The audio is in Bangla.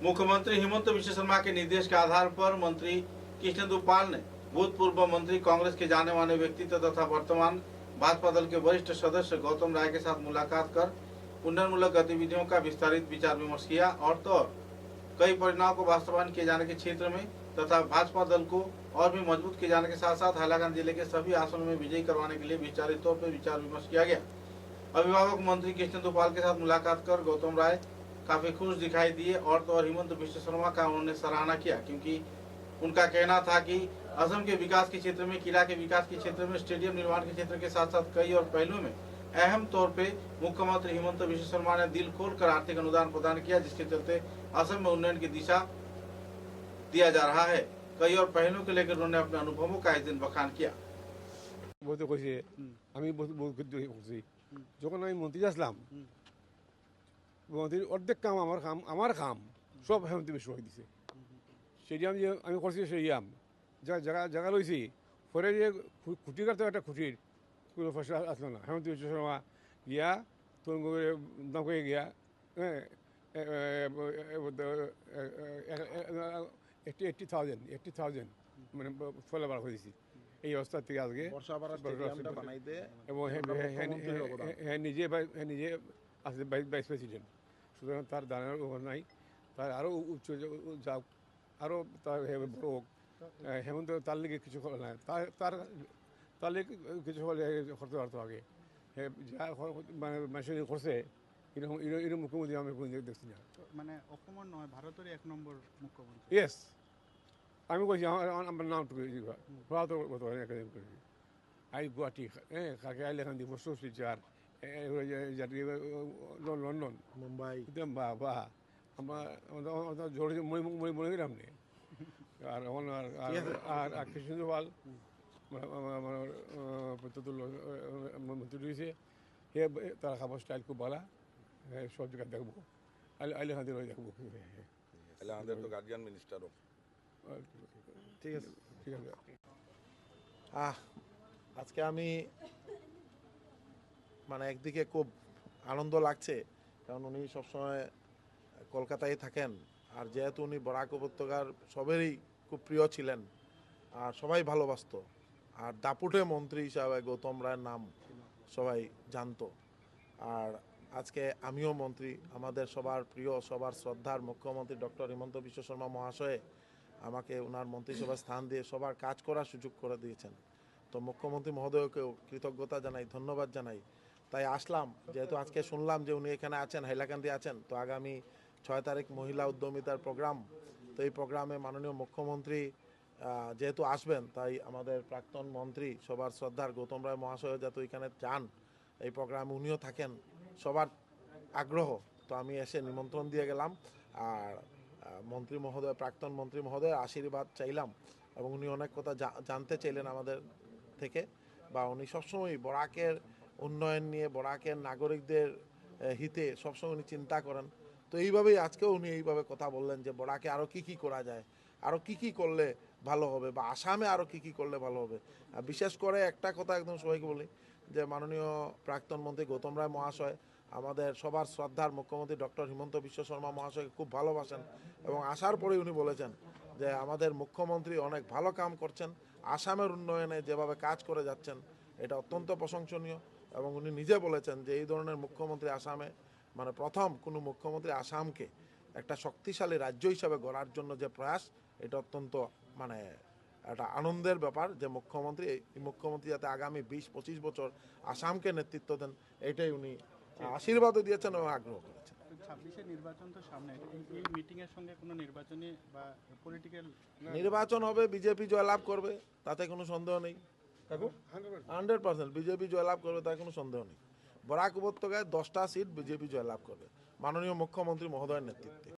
मुख्यमंत्री हिमंत बिश्व शर्मा के निर्देश के आधार पर मंत्री कृष्णेंदु पाल ने भूतपूर्व मंत्री कांग्रेस के जाने माने व्यक्तित्व तथा वर्तमान भाजपा दल के वरिष्ठ सदस्य गौतम राय के साथ मुलाकात कर उन्नयनमूलक गतिविधियों का विस्तारित विचार विमर्श किया और तो कई परियोजनाओं को वास्तवायन किए जाने के क्षेत्र में तथा भाजपा दल को और भी मजबूत किए जाने के साथ साथ हैलाकांड जिले के सभी आसनों में विजयी करवाने के लिए विचारित तौर पर विचार विमर्श किया गया। अभिभावक मंत्री कृष्णेंदु पाल के साथ मुलाकात कर गौतम राय काफी खुश दिखाई दिए और तो और हिमंत बिश्व शर्मा का उन्होंने सराहना किया, क्योंकि उनका कहना था कि असम के विकास के क्षेत्र में, किला के विकास के क्षेत्र में, स्टेडियम निर्माण के क्षेत्र के साथ साथ कई और पहलुओं में अहम तौर पे मुख्यमंत्री हिमंत बिश्व शर्मा ने दिल खोलकर आर्थिक अनुदान प्रदान किया, जिसके चलते असम में उन्नयन की दिशा दिया जा रहा है। कई और पहलुओं को लेकर उन्होंने अपने अनुभवों का इस दिन बखान किया। যখন আমি মন্ত্রী আসলাম মন্ত্রীর অর্ধেক কাম আমার কাম সব হেমন্ত বিশ্ব হয়ে দিছে। স্টেডিয়াম যে আমি করছি স্টেডিয়াম জায়গা লইছি পরে যে খুঁটি কাটতে একটা খুঁটির কোনো ফসল আসলো না। হেমন্ত বিশ্ব শর্মা গিয়া তরুণ দাম করে গিয়া হ্যাঁ 80,000 মানে ফলে বার করে দিছি। এই অবস্থা থেকে আজকে এবং হ্যাঁ নিজে আছে ভাইস প্রেসিডেন্ট, সুতরাং তার দানের ওপর নাই, তার আরও উচ্চ যাক, আরও তার বড় হোক। হেমন্ত তার লিগে কিছু করে না, তার লিগে কিছু করতে পারতো আগে। যা মানে মেশিন করছে এরকম মুখ্যমন্ত্রী আমি কোনো দেখছি না। মানে অসমৰ নহয়, ভাৰতৰে 1 নম্বৰ মুখ্যমন্ত্ৰী। ইয়েস, আমি কইছি আমার নাম ভারতের আই গুয়াহাটি কাকে আইলে এখান দিয়ে বসে টিচার লন্ডন মুম্বাই বা আমরা জড়িয়ে মনে গেলাম নে। আর আর কৃষ্ণেন্দু পাল মন্ত্রী রয়েছে, সে তার খাবার স্টাইল খুব ভালো, সব জায়গায় দেখবো আইলে এখান দিয়ে দেখবো। আমাদের তো গার্জিয়ান মিনিস্টারও ঠিক আছে ঠিক আছে। আজকে আমি মানে একদিকে খুব আনন্দ লাগছে, কারণ উনি সবসময় কলকাতায় থাকেন, আর যেহেতু উনি বরাক উপত্যকার সবেরই খুব প্রিয় ছিলেন আর সবাই ভালোবাসত, আর দাপুটে মন্ত্রী হিসাবে গৌতম রায়ের নাম সবাই জানতো। আর আজকে আমিও মন্ত্রী, আমাদের সবার প্রিয় সবার শ্রদ্ধার মুখ্যমন্ত্রী ডক্টর হিমন্ত বিশ্ব শর্মা মহাশয় আমাকে ওনার মন্ত্রিসভায় স্থান দিয়ে সবার কাজ করার সুযোগ করে দিয়েছেন। তো মুখ্যমন্ত্রী মহোদয়কেও কৃতজ্ঞতা জানাই, ধন্যবাদ জানাই। তাই আসলাম, যেহেতু আজকে শুনলাম যে উনি এখানে আছেন, হাইলাকান্দি আছেন, তো আগামী 6 তারিখ মহিলা উদ্যমিতার প্রোগ্রাম, তো এই প্রোগ্রামে মাননীয় মুখ্যমন্ত্রী যেহেতু আসবেন, তাই আমাদের প্রাক্তন মন্ত্রী সবার শ্রদ্ধার গৌতম রায় মহাশয় যাতে এখানে যান, এই প্রোগ্রামে উনিও থাকেন, সবার আগ্রহ। তো আমি এসে নিমন্ত্রণ দিয়ে গেলাম, আর মন্ত্রী মহোদয়, প্রাক্তন মন্ত্রী মহোদয়ের আশীর্বাদ চাইলাম, এবং উনি অনেক কথা জানতে চাইলেন আমাদের থেকে, বা উনি সবসময় বরাকের উন্নয়ন নিয়ে, বরাকের নাগরিকদের হিতে সবসময় উনি চিন্তা করেন। তো এইভাবেই আজকেও উনি এইভাবে কথা বললেন যে বরাকে আরও কী করা যায়, আরও কী করলে ভালো হবে, বা আসামে আরও কী করলে ভালো হবে। বিশেষ করে একটা কথা একদম সবাইকে বলি যে মাননীয় প্রাক্তন মন্ত্রী গৌতম রায় মহাশয় আমাদের সবার শ্রদ্ধার মুখ্যমন্ত্রী ডক্টর হিমন্ত বিশ্ব শর্মা মহাশয়কে খুব ভালোবাসেন, এবং আসার পরেই উনি বলেছেন যে আমাদের মুখ্যমন্ত্রী অনেক ভালো কাম করছেন, আসামের উন্নয়নে যেভাবে কাজ করে যাচ্ছেন এটা অত্যন্ত প্রশংসনীয়। এবং উনি নিজে বলেছেন যে এই ধরনের মুখ্যমন্ত্রী আসামে, মানে প্রথম কোনো মুখ্যমন্ত্রী আসামকে একটা শক্তিশালী রাজ্য হিসাবে গড়ার জন্য যে প্রয়াস, এটা অত্যন্ত মানে একটা আনন্দের ব্যাপার যে মুখ্যমন্ত্রী যাতে আগামী 20-25 বছর আসামকে নেতৃত্ব দেন, এটাই উনি আশীর্বাদও দিয়েছেন এবং আগ্রহ করেছেন। 26-এর নির্বাচন তো সামনে, এই মিটিংয়ের সঙ্গে কোনো নির্বাচনী বা পলিটিক্যাল নির্বাচন হবে, বিজেপি জয়লাভ করবে, তাতে কোনো সন্দেহ নেই। 100% বিজেপি জয়লাভ করবে, তার কোনো সন্দেহ নেই। বরাক উপত্যকায় 10টা সিট বিজেপি জয়লাভ করবে মাননীয় মুখ্যমন্ত্রী মহোদয়ের নেতৃত্বে।